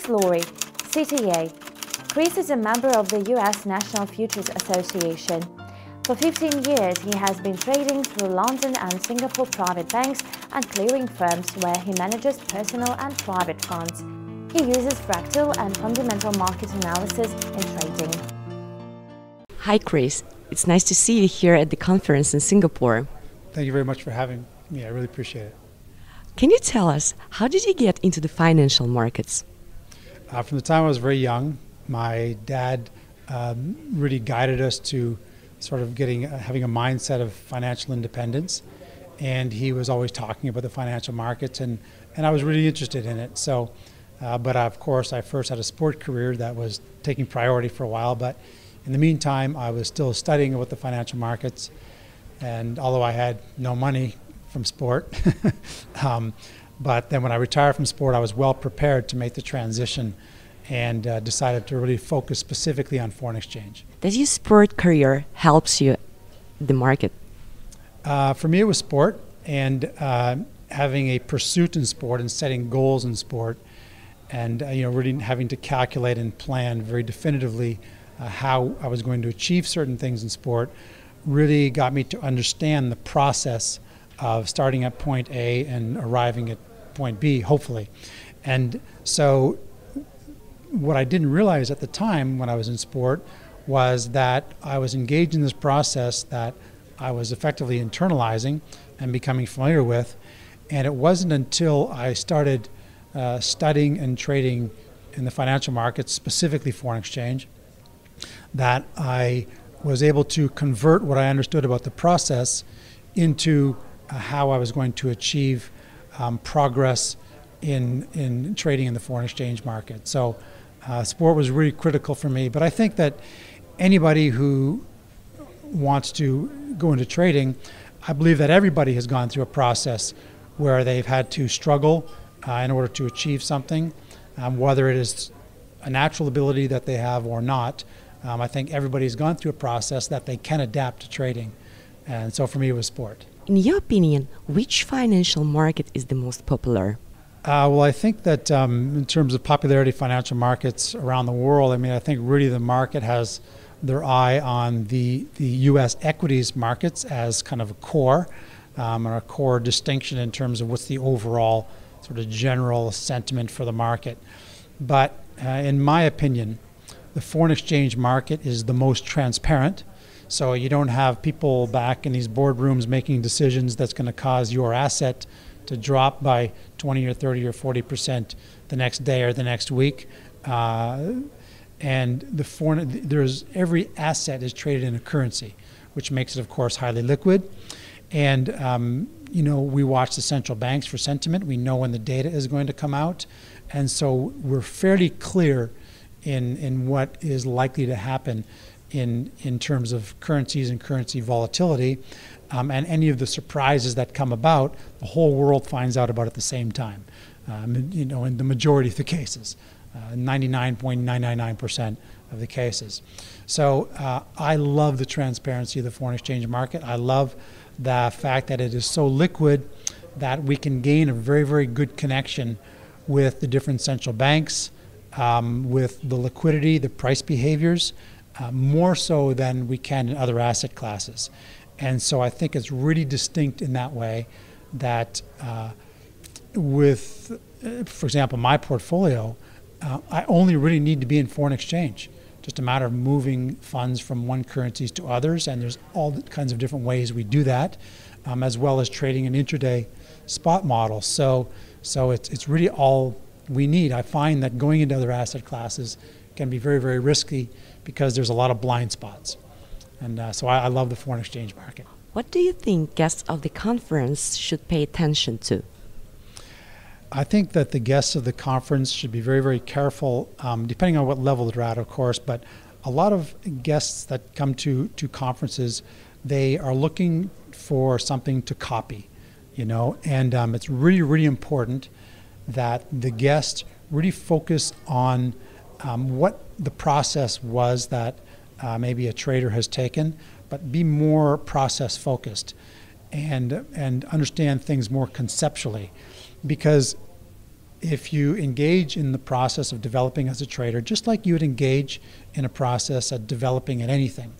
Chris Laurie, CTA. Chris is a member of the U.S. National Futures Association. For 15 years, he has been trading through London and Singapore private banks and clearing firms where he manages personal and private funds. He uses fractal and fundamental market analysis in trading. Hi Chris, it's nice to see you here at the conference in Singapore. Thank you very much for having me. I really appreciate it. Can you tell us, how did you get into the financial markets? From the time I was very young, my dad really guided us to sort of having a mindset of financial independence, and he was always talking about the financial markets, and I was really interested in it. So, but of course, I first had a sport career that was taking priority for a while, but in the meantime, I was still studying about the financial markets, and although I had no money from sport, but then when I retired from sport, I was well prepared to make the transition and decided to really focus specifically on foreign exchange. Does your sport career helps you the market? For me, it was sport, and having a pursuit in sport and setting goals in sport, and really having to calculate and plan very definitively how I was going to achieve certain things in sport really got me to understand the process of starting at point A and arriving at point B, hopefully. And so what I didn't realize at the time when I was in sport was that I was engaged in this process that I was effectively internalizing and becoming familiar with. And it wasn't until I started studying and trading in the financial markets, specifically foreign exchange, that I was able to convert what I understood about the process into how I was going to achieve progress in trading in the foreign exchange market. So sport was really critical for me. But I think that anybody who wants to go into trading, I believe that everybody has gone through a process where they've had to struggle in order to achieve something, whether it is a natural ability that they have or not. I think everybody's gone through a process that they can adapt to trading. And so for me, it was sport. In your opinion, which financial market is the most popular? Well, I think that in terms of popularity of financial markets around the world, I think really the market has their eye on the U.S. equities markets as kind of a core, or a core distinction in terms of what's the overall sort of general sentiment for the market. But in my opinion, the foreign exchange market is the most transparent. So you don't have people back in these boardrooms making decisions that's going to cause your asset to drop by 20 or 30 or 40% the next day or the next week. And every asset is traded in a currency, which makes it, of course, highly liquid. And we watch the central banks for sentiment. We know when the data is going to come out, and so we're fairly clear in what is likely to happen in terms of currencies and currency volatility, and any of the surprises that come about, the whole world finds out about at the same time. In the majority of the cases, 99.999% of the cases. So I love the transparency of the foreign exchange market. I love the fact that it is so liquid that we can gain a very, very good connection with the different central banks, with the liquidity, the price behaviors, more so than we can in other asset classes. And so I think it's really distinct in that way that for example, my portfolio, I only really need to be in foreign exchange. Just a matter of moving funds from one currencies to others, and there's all kinds of different ways we do that, as well as trading an intraday spot model. So it's really all we need. I find that going into other asset classes can be very, very risky because there's a lot of blind spots. And so I love the foreign exchange market. What do you think guests of the conference should pay attention to? I think that the guests of the conference should be very, very careful, depending on what level they're at, of course, but a lot of guests that come to conferences, they are looking for something to copy, and it's really, really important that the guests really focus on what the process was that maybe a trader has taken, but be more process focused and understand things more conceptually. Because if you engage in the process of developing as a trader, just like you would engage in a process of developing at anything,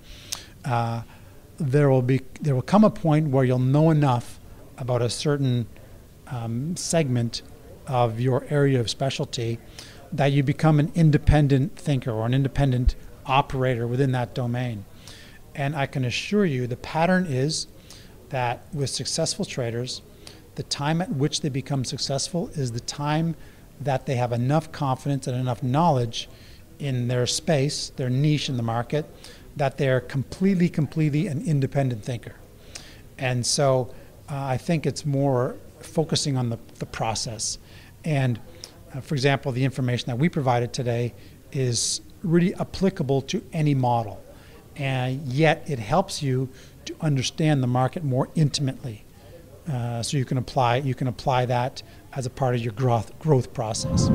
there will come a point where you'll know enough about a certain segment of your area of specialty that you become an independent thinker or an independent operator within that domain. And I can assure you the pattern is that with successful traders, the time at which they become successful is the time that they have enough confidence and enough knowledge in their space, their niche in the market, that they're completely an independent thinker. And so I think it's more focusing on the process. And for example, the information that we provided today is really applicable to any model. And yet it helps you to understand the market more intimately. So you can apply that as a part of your growth process.